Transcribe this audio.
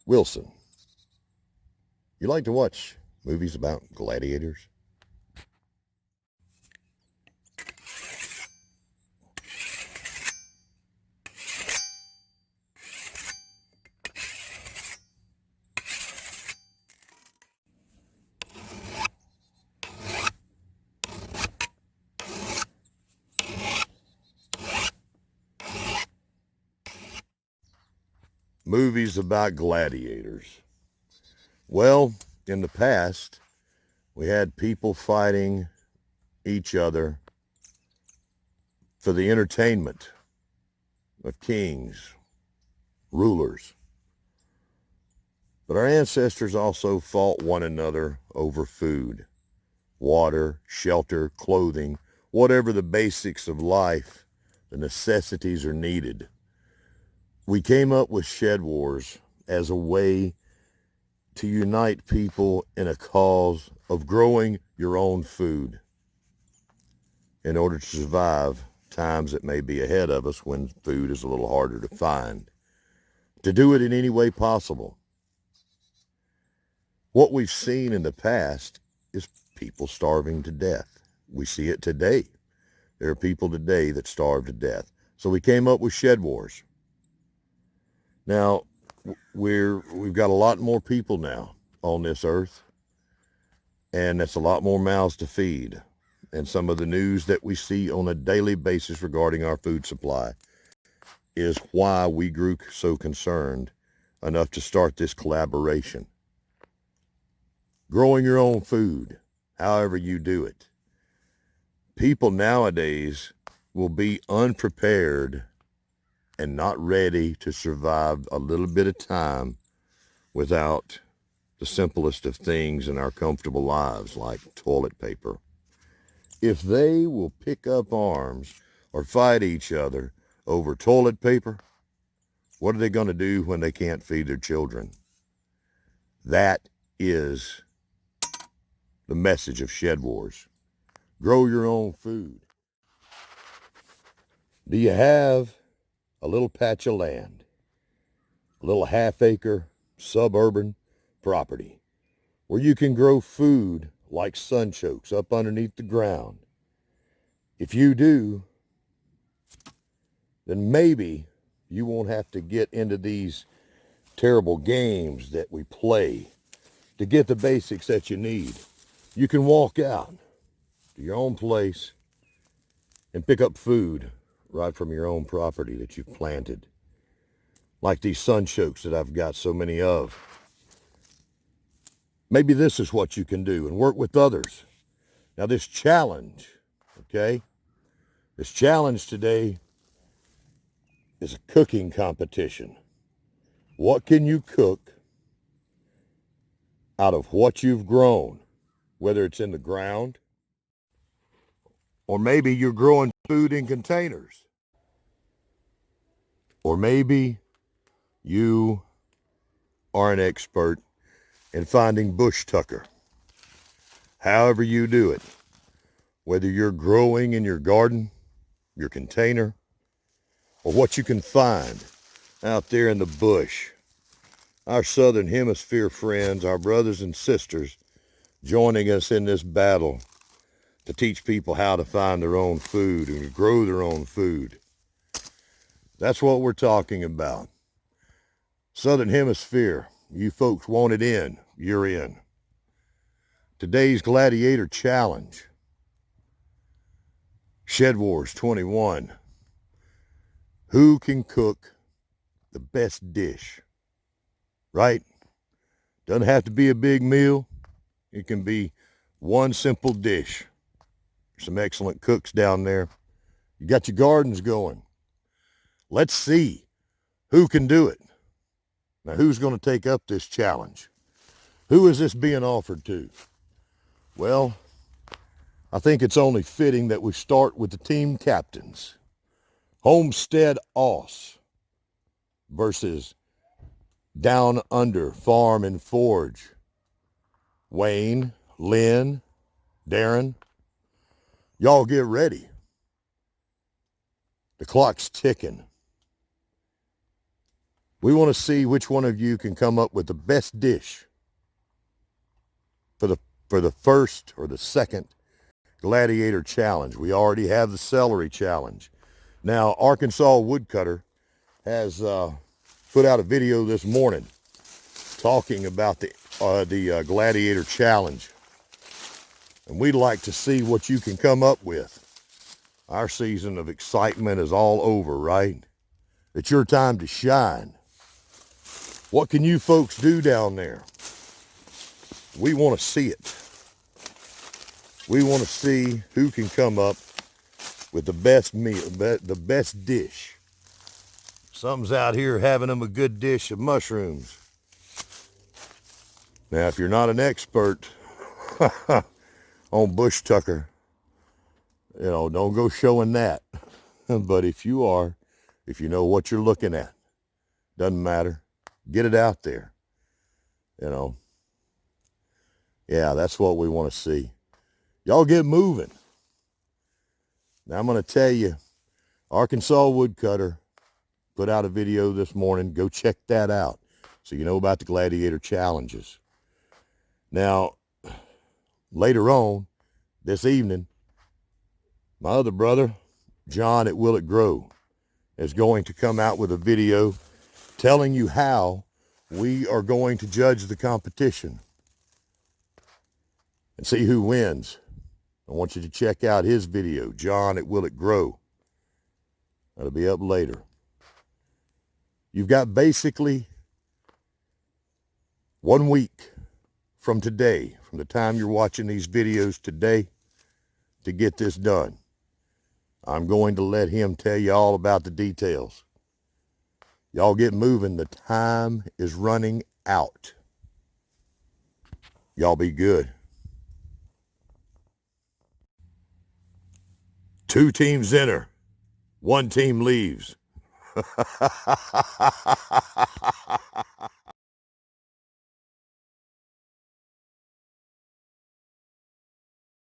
Wilson, you like to watch movies about gladiators? Movies about gladiators. Well, in the past, we had people fighting each other for the entertainment of kings, rulers. But our ancestors also fought one another over food, water, shelter, clothing, whatever the basics of life, the necessities are needed. We came up with Shed Wars as a way to unite people in a cause of growing your own food in order to survive times that may be ahead of us when food is a little harder to find. To do it in any way possible. What we've seen in the past is people starving to death. We see it today. There are people today that starve to death. So we came up with Shed Wars. Now, we've got a lot more people now on this earth, and that's a lot more mouths to feed. And some of the news that we see on a daily basis regarding our food supply is why we grew so concerned enough to start this collaboration. Growing your own food, however you do it. People nowadays will be unprepared and not ready to survive a little bit of time without the simplest of things in our comfortable lives, like toilet paper. If they will pick up arms or fight each other over toilet paper, what are they going to do when they can't feed their children? That is the message of Shed Wars. Grow your own food. Do you have a little patch of land, a little half-acre suburban property where you can grow food like sunchokes up underneath the ground? If you do, then maybe you won't have to get into these terrible games that we play to get the basics that you need. You can walk out to your own place and pick up food right from your own property that you've planted. Like these sunchokes that I've got so many of. Maybe this is what you can do and work with others. Now this challenge, okay? This challenge today is a cooking competition. What can you cook out of what you've grown? Whether it's in the ground, or maybe you're growing food in containers. Or maybe you are an expert in finding bush tucker. However you do it, whether you're growing in your garden, your container, or what you can find out there in the bush. Our Southern Hemisphere friends, our brothers and sisters, joining us in this battle to teach people how to find their own food and to grow their own food. That's what we're talking about. Southern Hemisphere, you folks want it in, you're in. Today's Gladiator Challenge, SHEDWARS21. Who can cook the best dish, right? Doesn't have to be a big meal. It can be one simple dish. Some excellent cooks down there. You got your gardens going. Let's see who can do it. Now, who's going to take up this challenge? Who is this being offered to? Well, I think it's only fitting that we start with the team captains. Homestead Oss versus Down Under Farm and Forge. Wayne, Lynn, Darren, y'all get ready. The clock's ticking. We want to see which one of you can come up with the best dish for the first or the second Gladiator Challenge. We already have the celery challenge. Now, Arkansas Woodcutter has put out a video this morning talking about the Gladiator Challenge. And we'd like to see what you can come up with. Our season of excitement is all over, right? It's your time to shine. What can you folks do down there? We want to see it. We want to see who can come up with the best meal, the best dish. Some's out here having them a good dish of mushrooms. Now, if you're not an expert on bush tucker, don't go showing that. But if you are, if you know what you're looking at, doesn't matter. Get it out there. Yeah, that's what we want to see. Y'all get moving. Now I'm going to tell you, Arkansas Woodcutter put out a video this morning. Go check that out so you know about the Gladiator Challenges. Now, later on this evening, my other brother, John at Will It Grow, is going to come out with a video telling you how we are going to judge the competition and see who wins. I want you to check out his video, John at Will It Grow. That'll be up later. You've got basically 1 week from today, from the time you're watching these videos today, to get this done. I'm going to let him tell you all about the details. Y'all get moving. The time is running out. Y'all be good. 2 teams enter. 1 team leaves.